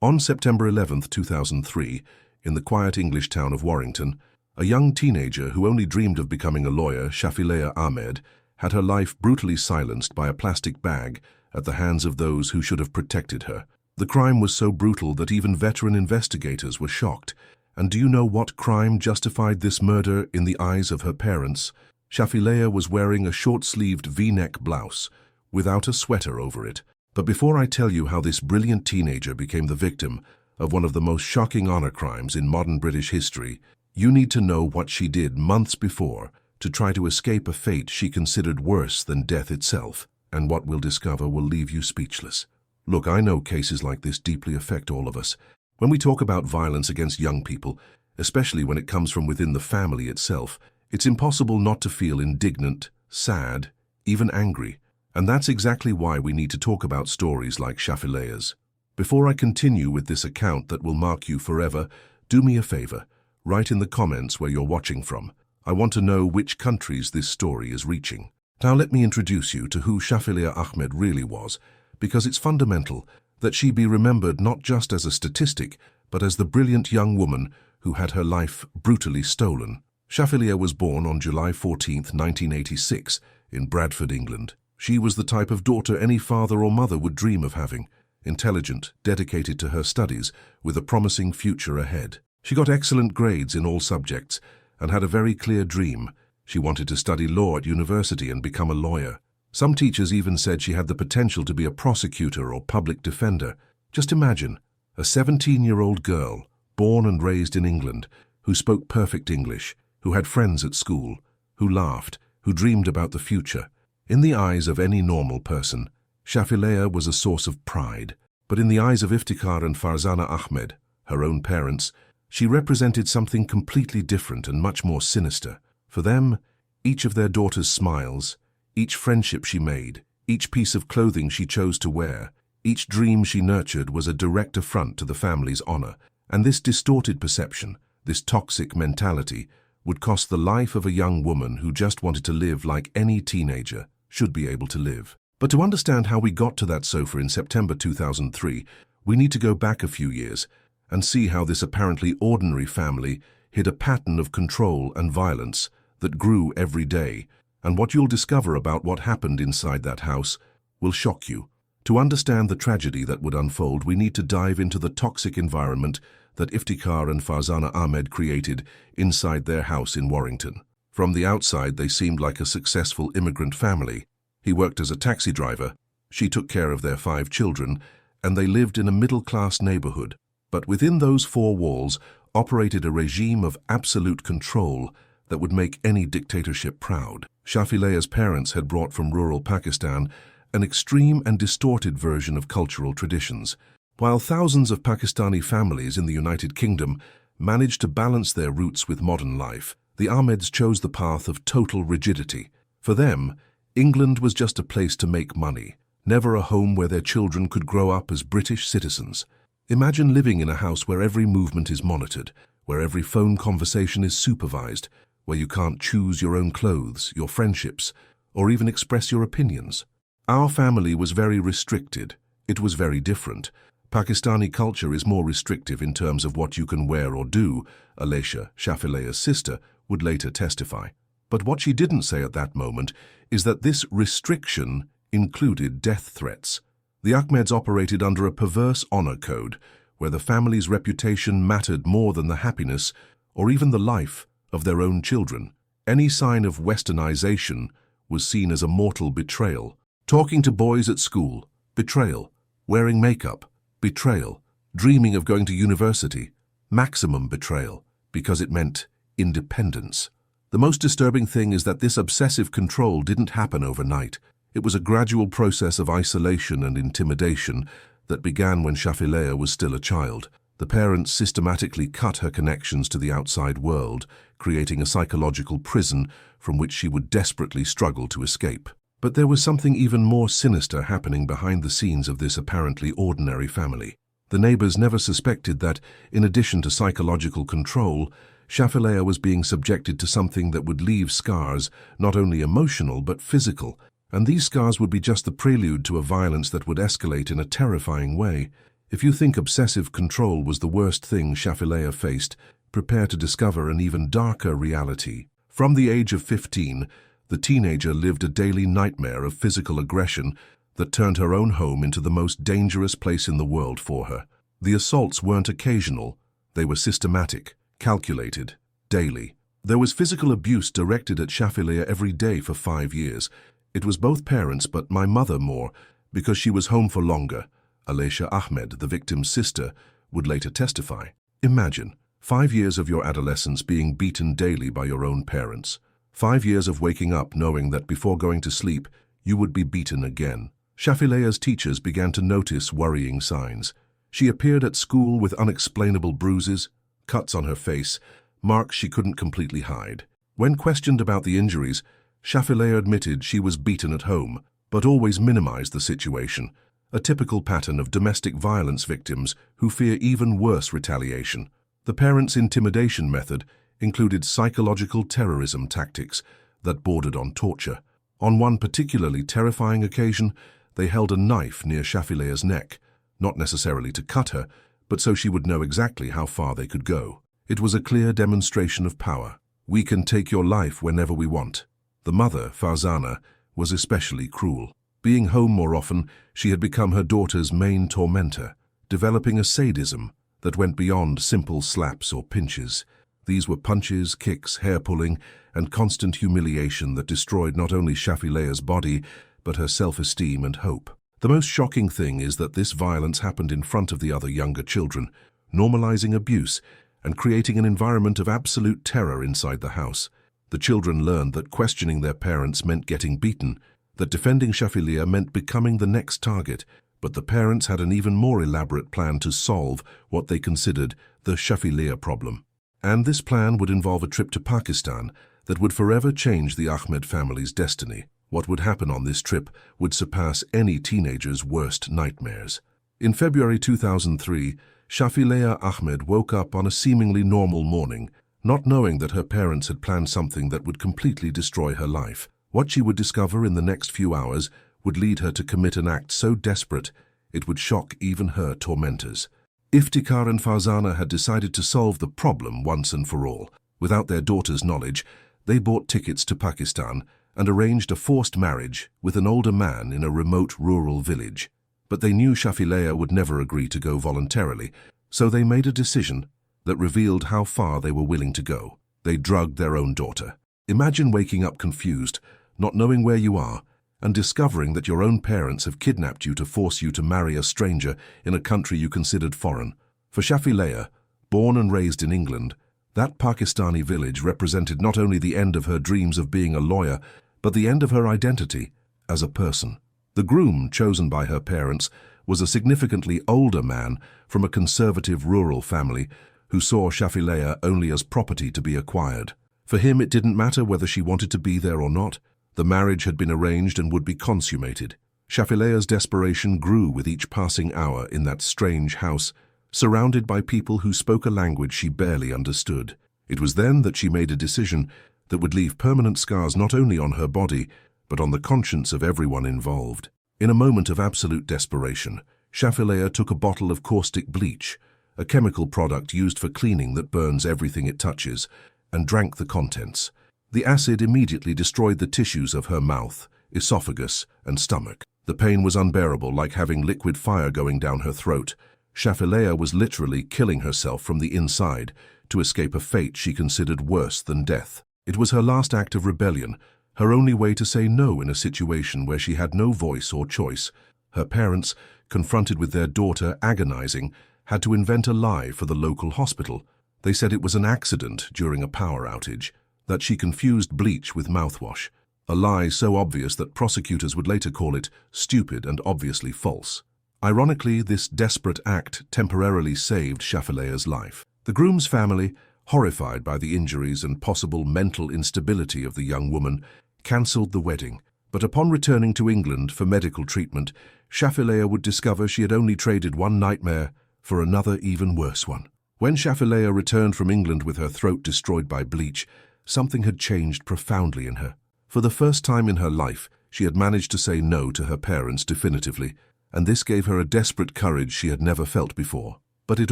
On September 11, 2003, in the quiet English town of Warrington, a young teenager who only dreamed of becoming a lawyer, Shafilea Ahmed, had her life brutally silenced by a plastic bag at the hands of those who should have protected her. The crime was so brutal that even veteran investigators were shocked. And do you know what crime justified this murder in the eyes of her parents? Shafilea was wearing a short-sleeved V-neck blouse, without a sweater over it. But before I tell you how this brilliant teenager became the victim of one of the most shocking honor crimes in modern British history, you need to know what she did months before to try to escape a fate she considered worse than death itself. And what we'll discover will leave you speechless. Look, I know cases like this deeply affect all of us. When we talk about violence against young people, especially when it comes from within the family itself, it's impossible not to feel indignant, sad, even angry. And that's exactly why we need to talk about stories like Shafilea's. Before I continue with this account that will mark you forever, do me a favor. Write in the comments where you're watching from. I want to know which countries this story is reaching. Now let me introduce you to who Shafilea Ahmed really was, because it's fundamental that she be remembered not just as a statistic, but as the brilliant young woman who had her life brutally stolen. Shafilea was born on July 14, 1986, in Bradford, England. She was the type of daughter any father or mother would dream of having, intelligent, dedicated to her studies, with a promising future ahead. She got excellent grades in all subjects and had a very clear dream. She wanted to study law at university and become a lawyer. Some teachers even said she had the potential to be a prosecutor or public defender. Just imagine, a 17-year-old girl, born and raised in England, who spoke perfect English, who had friends at school, who laughed, who dreamed about the future. In the eyes of any normal person, Shafilea was a source of pride. But in the eyes of Iftikhar and Farzana Ahmed, her own parents, she represented something completely different and much more sinister. For them, each of their daughter's smiles, each friendship she made, each piece of clothing she chose to wear, each dream she nurtured was a direct affront to the family's honor. And this distorted perception, this toxic mentality, would cost the life of a young woman who just wanted to live like any teenager should be able to live. But to understand how we got to that sofa in September 2003, we need to go back a few years and see how this apparently ordinary family hid a pattern of control and violence that grew every day. And what you'll discover about what happened inside that house will shock you. To understand the tragedy that would unfold, we need to dive into the toxic environment that Iftikhar and Farzana Ahmed created inside their house in Warrington. From the outside, they seemed like a successful immigrant family. He worked as a taxi driver, she took care of their 5 children, and they lived in a middle-class neighborhood. But within those 4 walls operated a regime of absolute control that would make any dictatorship proud. Shafilea's parents had brought from rural Pakistan an extreme and distorted version of cultural traditions. While thousands of Pakistani families in the United Kingdom managed to balance their roots with modern life, the Ahmeds chose the path of total rigidity. For them, England was just a place to make money, never a home where their children could grow up as British citizens. Imagine living in a house where every movement is monitored, where every phone conversation is supervised, where you can't choose your own clothes, your friendships, or even express your opinions. Our family was very restricted. It was very different. Pakistani culture is more restrictive in terms of what you can wear or do, Alesha, Shafilea's sister, would later testify. But what she didn't say at that moment is that this restriction included death threats. The Ahmeds operated under a perverse honor code, where the family's reputation mattered more than the happiness or even the life of their own children. Any sign of westernization was seen as a mortal betrayal. Talking to boys at school, betrayal. Wearing makeup, betrayal. Dreaming of going to university, maximum betrayal, because it meant independence. The most disturbing thing is that this obsessive control didn't happen overnight. It was a gradual process of isolation and intimidation that began when Shafilea was still a child. The parents systematically cut her connections to the outside world, creating a psychological prison from which she would desperately struggle to escape. But there was something even more sinister happening behind the scenes of this apparently ordinary family. The neighbors never suspected that, in addition to psychological control, Shafilea was being subjected to something that would leave scars, not only emotional but physical. And these scars would be just the prelude to a violence that would escalate in a terrifying way. If you think obsessive control was the worst thing Shafilea faced, prepare to discover an even darker reality. From the age of 15, the teenager lived a daily nightmare of physical aggression that turned her own home into the most dangerous place in the world for her. The assaults weren't occasional, they were systematic, calculated, daily. There was physical abuse directed at Shafilea every day for 5 years. It was both parents, but my mother more, because she was home for longer. Aleisha Ahmed, the victim's sister, would later testify. Imagine 5 years of your adolescence being beaten daily by your own parents. 5 years of waking up knowing that before going to sleep, you would be beaten again. Shafilea's teachers began to notice worrying signs. She appeared at school with unexplainable bruises, cuts on her face, marks she couldn't completely hide. When questioned about the injuries, Shafilea admitted she was beaten at home, but always minimized the situation, a typical pattern of domestic violence victims who fear even worse retaliation. The parents' intimidation method included psychological terrorism tactics that bordered on torture. On one particularly terrifying occasion, they held a knife near Shafilea's neck, not necessarily to cut her, but so she would know exactly how far they could go. It was a clear demonstration of power. We can take your life whenever we want. The mother, Farzana, was especially cruel. Being home more often, she had become her daughter's main tormentor, developing a sadism that went beyond simple slaps or pinches. These were punches, kicks, hair-pulling, and constant humiliation that destroyed not only Shafilea's body, but her self-esteem and hope. The most shocking thing is that this violence happened in front of the other younger children, normalizing abuse and creating an environment of absolute terror inside the house. The children learned that questioning their parents meant getting beaten, that defending Shafilea meant becoming the next target, but the parents had an even more elaborate plan to solve what they considered the Shafilea problem. And this plan would involve a trip to Pakistan that would forever change the Ahmed family's destiny. What would happen on this trip would surpass any teenager's worst nightmares. In February 2003, Shafilea Ahmed woke up on a seemingly normal morning, not knowing that her parents had planned something that would completely destroy her life. What she would discover in the next few hours would lead her to commit an act so desperate it would shock even her tormentors. Iftikhar and Farzana had decided to solve the problem once and for all. Without their daughter's knowledge, they bought tickets to Pakistan and arranged a forced marriage with an older man in a remote rural village. But they knew Shafilea would never agree to go voluntarily, so they made a decision that revealed how far they were willing to go. They drugged their own daughter. Imagine waking up confused, not knowing where you are, and discovering that your own parents have kidnapped you to force you to marry a stranger in a country you considered foreign. For Shafilea, born and raised in England, that Pakistani village represented not only the end of her dreams of being a lawyer, but the end of her identity as a person. The groom chosen by her parents was a significantly older man from a conservative rural family who saw Shafilea only as property to be acquired. For him, it didn't matter whether she wanted to be there or not. The marriage had been arranged and would be consummated. Shafilea's desperation grew with each passing hour in that strange house, surrounded by people who spoke a language she barely understood. It was then that she made a decision that would leave permanent scars not only on her body, but on the conscience of everyone involved. In a moment of absolute desperation, Shafilea took a bottle of caustic bleach, a chemical product used for cleaning that burns everything it touches, and drank the contents. The acid immediately destroyed the tissues of her mouth, esophagus, and stomach. The pain was unbearable, like having liquid fire going down her throat. Shafilea was literally killing herself from the inside to escape a fate she considered worse than death. It was her last act of rebellion, her only way to say no in a situation where she had no voice or choice. Her parents, confronted with their daughter agonizing, had to invent a lie for the local hospital. They said it was an accident during a power outage, that she confused bleach with mouthwash, a lie so obvious that prosecutors would later call it stupid and obviously false. Ironically, this desperate act temporarily saved Shafilea's life. The groom's family, horrified by the injuries and possible mental instability of the young woman, cancelled the wedding. But upon returning to England for medical treatment, Shafilea would discover she had only traded one nightmare for another even worse one. When Shafilea returned from England with her throat destroyed by bleach, something had changed profoundly in her. For the first time in her life, she had managed to say no to her parents definitively. and this gave her a desperate courage she had never felt before. But it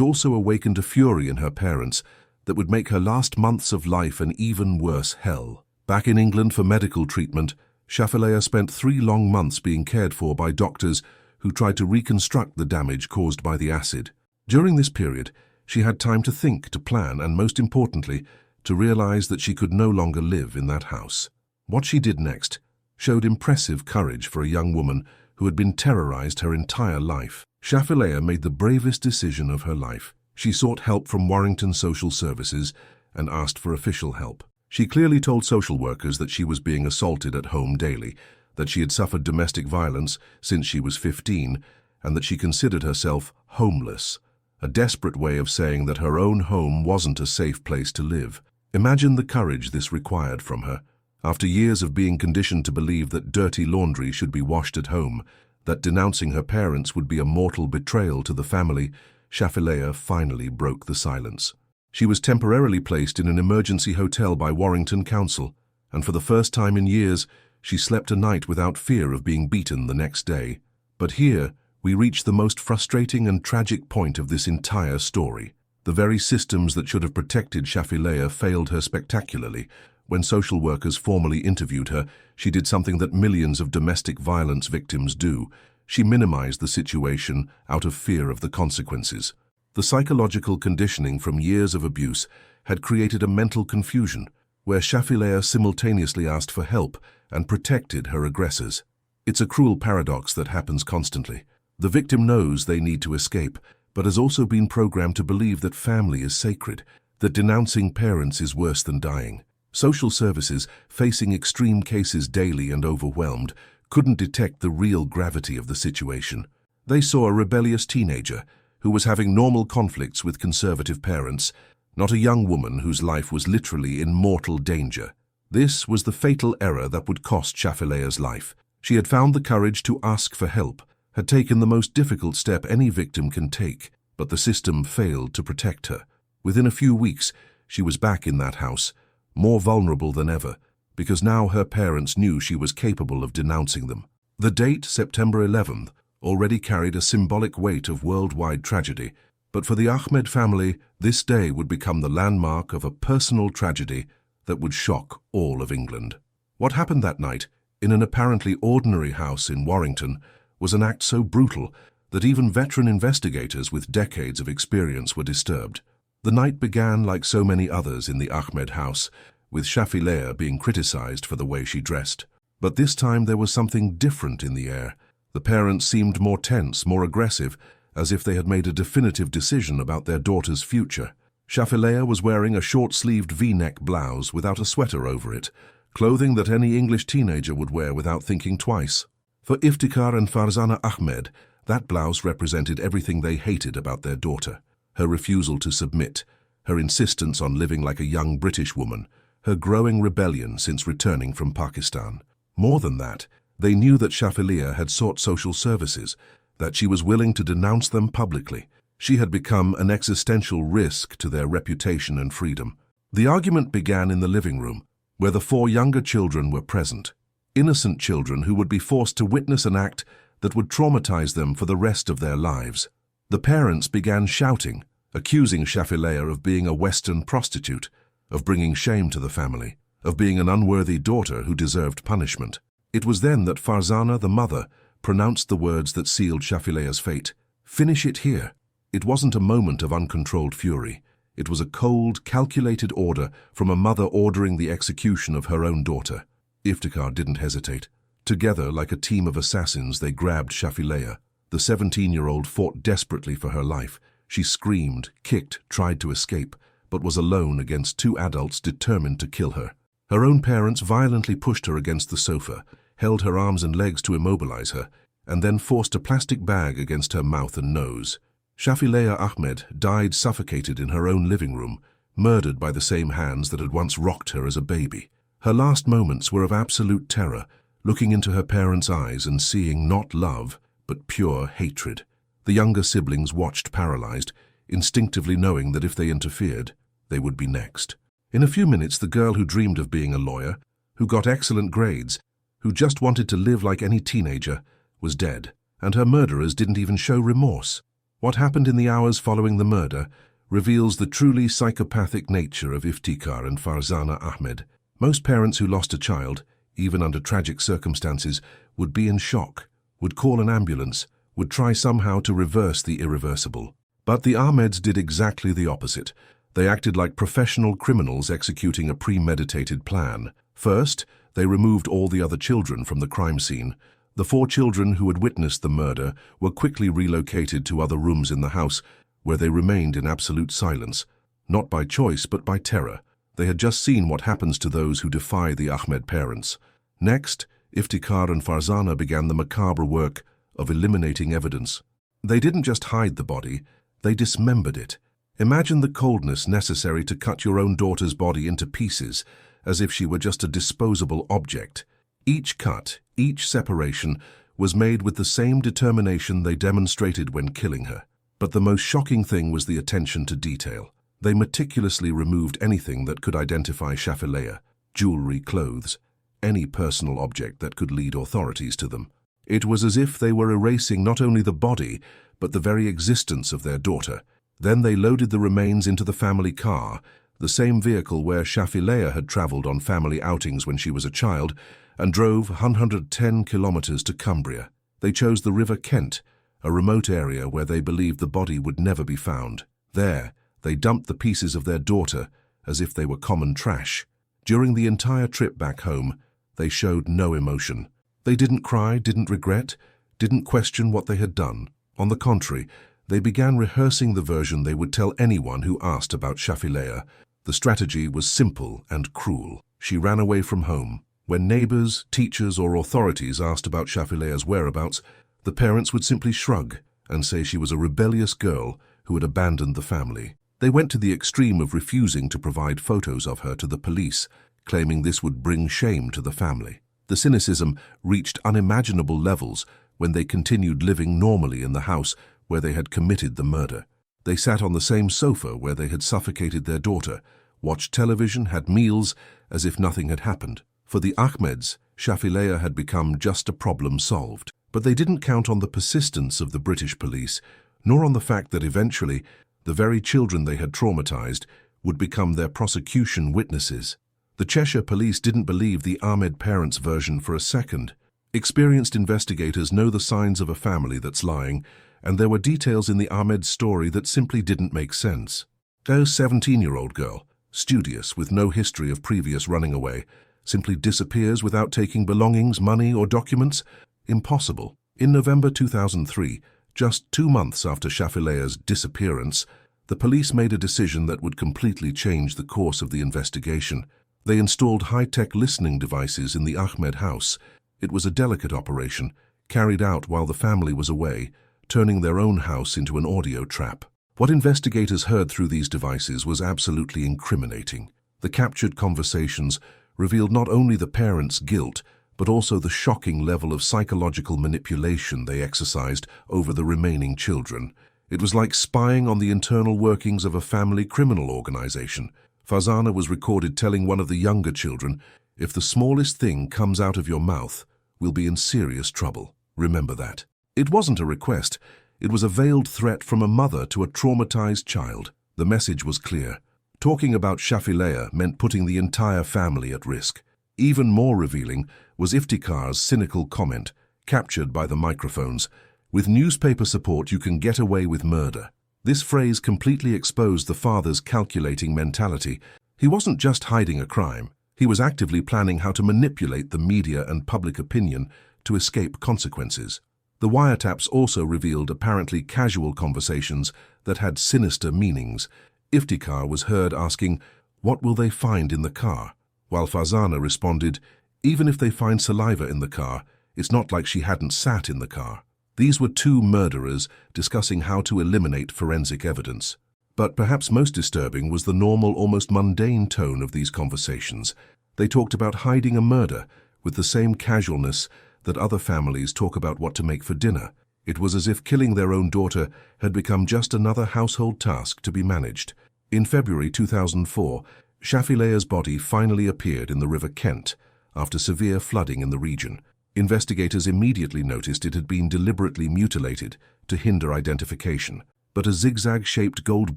also awakened a fury in her parents that would make her last months of life an even worse hell. Back in England for medical treatment, Shafilea spent 3 long months being cared for by doctors who tried to reconstruct the damage caused by the acid. During this period, she had time to think, to plan, and most importantly, to realize that she could no longer live in that house. What she did next showed impressive courage for a young woman who had been terrorized her entire life. Shafilea made the bravest decision of her life. She sought help from Warrington Social Services and asked for official help. She clearly told social workers that she was being assaulted at home daily, that she had suffered domestic violence since she was 15, and that she considered herself homeless, a desperate way of saying that her own home wasn't a safe place to live. Imagine the courage this required from her. After years of being conditioned to believe that dirty laundry should be washed at home, that denouncing her parents would be a mortal betrayal to the family, Shafilea finally broke the silence. She was temporarily placed in an emergency hotel by Warrington Council, and for the first time in years, she slept a night without fear of being beaten the next day. But here, we reach the most frustrating and tragic point of this entire story. The very systems that should have protected Shafilea failed her spectacularly. When social workers formally interviewed her, she did something that millions of domestic violence victims do. She minimized the situation out of fear of the consequences. The psychological conditioning from years of abuse had created a mental confusion, where Shafilea simultaneously asked for help and protected her aggressors. It's a cruel paradox that happens constantly. The victim knows they need to escape, but has also been programmed to believe that family is sacred, that denouncing parents is worse than dying. Social services, facing extreme cases daily and overwhelmed, couldn't detect the real gravity of the situation. They saw a rebellious teenager who was having normal conflicts with conservative parents, not a young woman whose life was literally in mortal danger. This was the fatal error that would cost Shafilea's life. She had found the courage to ask for help, had taken the most difficult step any victim can take, but the system failed to protect her. Within a few weeks, she was back in that house, more vulnerable than ever, because now her parents knew she was capable of denouncing them. The date, September 11th, already carried a symbolic weight of worldwide tragedy, but for the Ahmed family, this day would become the landmark of a personal tragedy that would shock all of England. What happened that night, in an apparently ordinary house in Warrington, was an act so brutal that even veteran investigators with decades of experience were disturbed. The night began like so many others in the Ahmed house, with Shafilea being criticized for the way she dressed. But this time there was something different in the air. The parents seemed more tense, more aggressive, as if they had made a definitive decision about their daughter's future. Shafilea was wearing a short-sleeved V-neck blouse without a sweater over it, clothing that any English teenager would wear without thinking twice. For Iftikhar and Farzana Ahmed, that blouse represented everything they hated about their daughter. Her refusal to submit, her insistence on living like a young British woman, her growing rebellion since returning from Pakistan. More than that, they knew that Shafilea had sought social services, that she was willing to denounce them publicly. She had become an existential risk to their reputation and freedom. The argument began in the living room, where the 4 younger children were present. Innocent children who would be forced to witness an act that would traumatize them for the rest of their lives. The parents began shouting, accusing Shafilea of being a Western prostitute, of bringing shame to the family, of being an unworthy daughter who deserved punishment. It was then that Farzana, the mother, pronounced the words that sealed Shafilea's fate. "Finish it here." It wasn't a moment of uncontrolled fury. It was a cold, calculated order from a mother ordering the execution of her own daughter. Iftikhar didn't hesitate. Together, like a team of assassins, they grabbed Shafilea. The 17-year-old fought desperately for her life. She screamed, kicked, tried to escape, but was alone against 2 adults determined to kill her. Her own parents violently pushed her against the sofa, held her arms and legs to immobilize her, and then forced a plastic bag against her mouth and nose. Shafilea Ahmed died suffocated in her own living room, murdered by the same hands that had once rocked her as a baby. Her last moments were of absolute terror, looking into her parents' eyes and seeing not love, but pure hatred. The younger siblings watched paralyzed, instinctively knowing that if they interfered, they would be next. In a few minutes, the girl who dreamed of being a lawyer, who got excellent grades, who just wanted to live like any teenager, was dead. and her murderers didn't even show remorse. What happened in the hours following the murder reveals the truly psychopathic nature of Iftikhar and Farzana Ahmed. Most parents who lost a child, even under tragic circumstances, would be in shock, would call an ambulance, would try somehow to reverse the irreversible. But the Ahmeds did exactly the opposite. They acted like professional criminals executing a premeditated plan. First, they removed all the other children from the crime scene. The 4 children who had witnessed the murder were quickly relocated to other rooms in the house, where they remained in absolute silence, not by choice but by terror. They had just seen what happens to those who defy the Ahmed parents. Next, Iftikhar and Farzana began the macabre work of eliminating evidence. They didn't just hide the body, they dismembered it. Imagine the coldness necessary to cut your own daughter's body into pieces, as if she were just a disposable object. Each cut, each separation, was made with the same determination they demonstrated when killing her. But the most shocking thing was the attention to detail. They meticulously removed anything that could identify Shafilea: jewelry, clothes, any personal object that could lead authorities to them. It was as if they were erasing not only the body, but the very existence of their daughter. Then they loaded the remains into the family car, the same vehicle where Shafilea had traveled on family outings when she was a child, and drove 110 kilometers to Cumbria. They chose the River Kent, a remote area where they believed the body would never be found. There, they dumped the pieces of their daughter as if they were common trash. During the entire trip back home, they showed no emotion. They didn't cry, didn't regret, didn't question what they had done. On the contrary, they began rehearsing the version they would tell anyone who asked about Shafilea. The strategy was simple and cruel. She ran away from home. When neighbors, teachers, or authorities asked about Shafilea's whereabouts, the parents would simply shrug and say she was a rebellious girl who had abandoned the family. They went to the extreme of refusing to provide photos of her to the police, claiming this would bring shame to the family. The cynicism reached unimaginable levels when they continued living normally in the house where they had committed the murder. They sat on the same sofa where they had suffocated their daughter, watched television, had meals, as if nothing had happened. For the Ahmeds, Shafilea had become just a problem solved. But they didn't count on the persistence of the British police, nor on the fact that eventually the very children they had traumatized would become their prosecution witnesses. The Cheshire police didn't believe the Ahmed parents' version for a second. Experienced investigators know the signs of a family that's lying, and there were details in the Ahmed story that simply didn't make sense. A 17-year-old girl, studious with no history of previous running away, simply disappears without taking belongings, money, or documents? Impossible. In November 2003, just 2 months after Shafilea's disappearance, the police made a decision that would completely change the course of the investigation. They installed high-tech listening devices in the Ahmed house. It was a delicate operation, carried out while the family was away, turning their own house into an audio trap. What investigators heard through these devices was absolutely incriminating. The captured conversations revealed not only the parents' guilt, but also the shocking level of psychological manipulation they exercised over the remaining children. It was like spying on the internal workings of a family criminal organization. Farzana was recorded telling one of the younger children, "If the smallest thing comes out of your mouth, we'll be in serious trouble. Remember that." It wasn't a request. It was a veiled threat from a mother to a traumatized child. The message was clear. Talking about Shafilea meant putting the entire family at risk. Even more revealing was Iftikhar's cynical comment, captured by the microphones, "With newspaper support you can get away with murder." This phrase completely exposed the father's calculating mentality. He wasn't just hiding a crime. He was actively planning how to manipulate the media and public opinion to escape consequences. The wiretaps also revealed apparently casual conversations that had sinister meanings. Iftikhar was heard asking, "What will they find in the car?" While Farzana responded, "Even if they find saliva in the car, it's not like she hadn't sat in the car." These were two murderers discussing how to eliminate forensic evidence. But perhaps most disturbing was the normal, almost mundane tone of these conversations. They talked about hiding a murder with the same casualness that other families talk about what to make for dinner. It was as if killing their own daughter had become just another household task to be managed. In February 2004, Shafilea's body finally appeared in the River Kent after severe flooding in the region. Investigators immediately noticed it had been deliberately mutilated to hinder identification, but a zigzag-shaped gold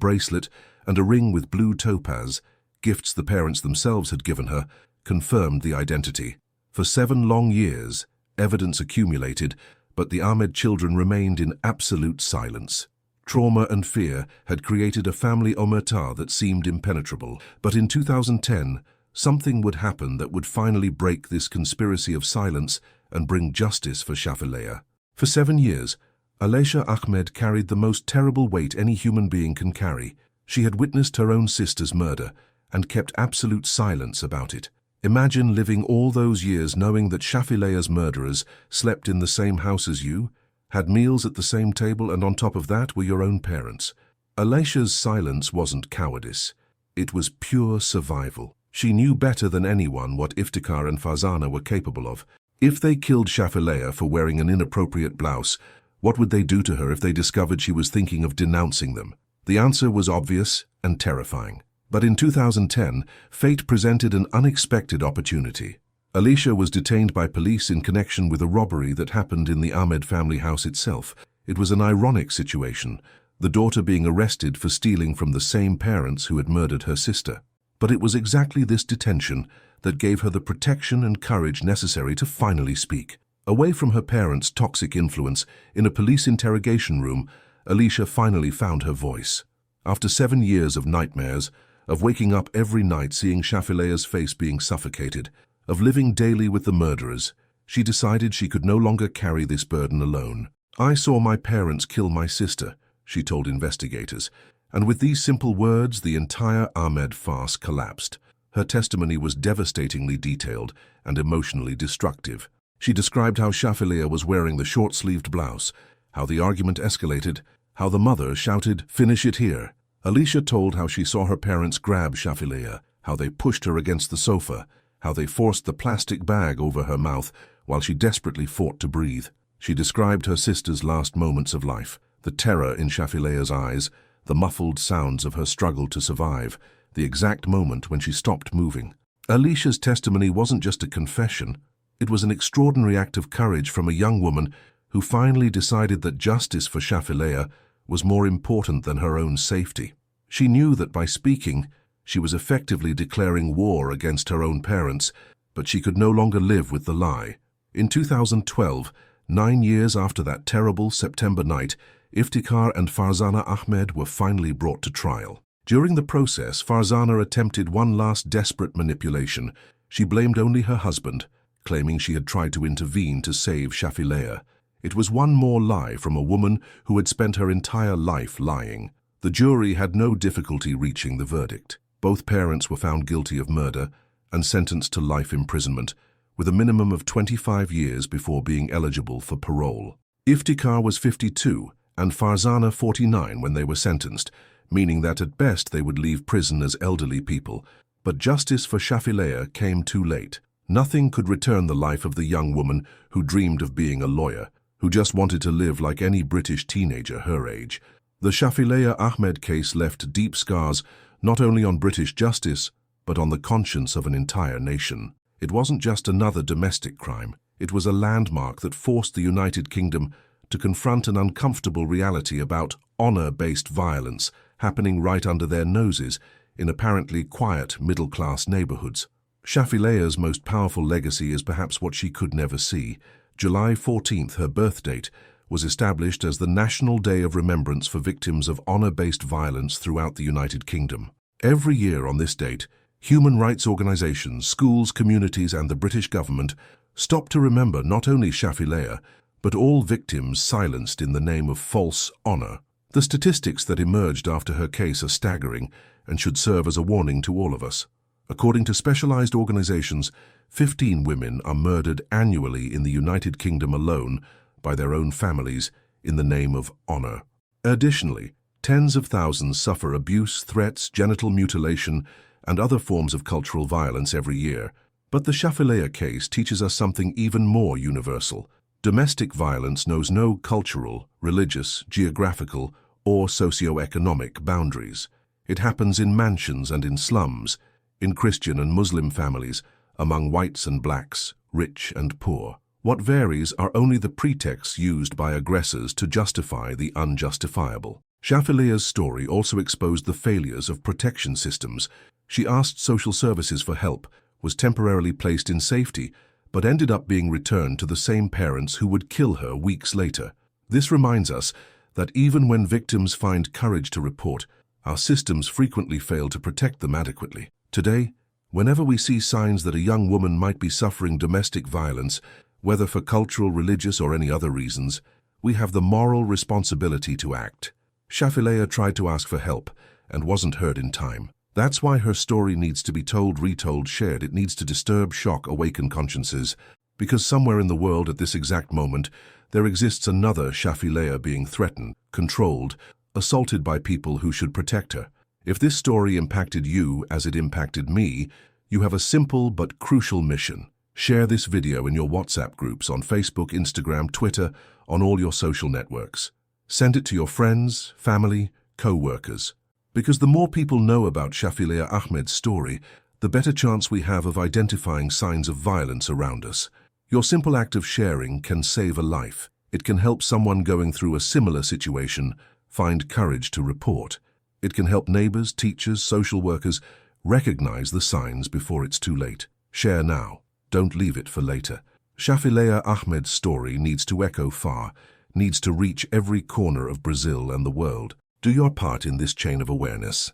bracelet and a ring with blue topaz, gifts the parents themselves had given her, confirmed the identity. For 7 long years, evidence accumulated, but the Ahmed children remained in absolute silence. Trauma and fear had created a family omerta that seemed impenetrable. But in 2010, something would happen that would finally break this conspiracy of silence and bring justice for Shafilea. For 7 years, Aleisha Ahmed carried the most terrible weight any human being can carry. She had witnessed her own sister's murder and kept absolute silence about it. Imagine living all those years knowing that Shafilea's murderers slept in the same house as you, had meals at the same table, and on top of that were your own parents. Aleisha's silence wasn't cowardice. It was pure survival. She knew better than anyone what Iftikhar and Farzana were capable of. If they killed Shafilea for wearing an inappropriate blouse, what would they do to her if they discovered she was thinking of denouncing them? The answer was obvious and terrifying. But in 2010, fate presented an unexpected opportunity. Aleisha was detained by police in connection with a robbery that happened in the Ahmed family house itself. It was an ironic situation, the daughter being arrested for stealing from the same parents who had murdered her sister. But it was exactly this detention that gave her the protection and courage necessary to finally speak. Away from her parents' toxic influence, in a police interrogation room, Aleisha finally found her voice. After 7 years of nightmares, of waking up every night seeing Shafilea's face being suffocated, of living daily with the murderers, she decided she could no longer carry this burden alone. "I saw my parents kill my sister," she told investigators, and with these simple words, the entire Ahmed farce collapsed. Her testimony was devastatingly detailed and emotionally destructive. She described how Shafilea was wearing the short-sleeved blouse, how the argument escalated, how the mother shouted, "Finish it here." Aleisha told how she saw her parents grab Shafilea, how they pushed her against the sofa, how they forced the plastic bag over her mouth while she desperately fought to breathe. She described her sister's last moments of life, the terror in Shafilea's eyes, the muffled sounds of her struggle to survive, the exact moment when she stopped moving. Aleisha's testimony wasn't just a confession, it was an extraordinary act of courage from a young woman who finally decided that justice for Shafilea was more important than her own safety. She knew that by speaking, she was effectively declaring war against her own parents, but she could no longer live with the lie. In 2012, 9 years after that terrible September night, Iftikhar and Farzana Ahmed were finally brought to trial. During the process, Farzana attempted one last desperate manipulation. She blamed only her husband, claiming she had tried to intervene to save Shafilea. It was one more lie from a woman who had spent her entire life lying. The jury had no difficulty reaching the verdict. Both parents were found guilty of murder and sentenced to life imprisonment, with a minimum of 25 years before being eligible for parole. Iftikhar was 52 and Farzana 49 when they were sentenced, meaning that at best they would leave prison as elderly people. But justice for Shafilea came too late. Nothing could return the life of the young woman who dreamed of being a lawyer, who just wanted to live like any British teenager her age. The Shafilea Ahmed case left deep scars not only on British justice, but on the conscience of an entire nation. It wasn't just another domestic crime. It was a landmark that forced the United Kingdom to confront an uncomfortable reality about honor-based violence happening right under their noses in apparently quiet middle-class neighborhoods. Shafilea's most powerful legacy is perhaps what she could never see. July 14th, her birth date, was established as the National Day of Remembrance for victims of honor-based violence throughout the United Kingdom. Every year on this date, human rights organizations, schools, communities, and the British government stop to remember not only Shafilea, but all victims silenced in the name of false honor. The statistics that emerged after her case are staggering and should serve as a warning to all of us. According to specialized organizations, 15 women are murdered annually in the United Kingdom alone by their own families in the name of honor. Additionally, tens of thousands suffer abuse, threats, genital mutilation, and other forms of cultural violence every year. But the Shafilea case teaches us something even more universal. Domestic violence knows no cultural, religious, geographical, or socio-economic boundaries. It happens in mansions and in slums, in Christian and Muslim families, among whites and blacks, rich and poor. What varies are only the pretexts used by aggressors to justify the unjustifiable. Shafilea's story also exposed the failures of protection systems. She asked social services for help, was temporarily placed in safety, but ended up being returned to the same parents who would kill her weeks later. This reminds us that even when victims find courage to report, our systems frequently fail to protect them adequately. Today, whenever we see signs that a young woman might be suffering domestic violence, whether for cultural, religious, or any other reasons, we have the moral responsibility to act. Shafilea tried to ask for help and wasn't heard in time. That's why her story needs to be told, retold, shared. It needs to disturb, shock, awaken consciences, because somewhere in the world at this exact moment, there exists another Shafilea being threatened, controlled, assaulted by people who should protect her. If this story impacted you as it impacted me, you have a simple but crucial mission. Share this video in your WhatsApp groups, on Facebook, Instagram, Twitter, on all your social networks. Send it to your friends, family, co-workers. Because the more people know about Shafilea Ahmed's story, the better chance we have of identifying signs of violence around us. Your simple act of sharing can save a life. It can help someone going through a similar situation find courage to report. It can help neighbors, teachers, social workers recognize the signs before it's too late. Share now. Don't leave it for later. Shafilea Ahmed's story needs to echo far, needs to reach every corner of Brazil and the world. Do your part in this chain of awareness.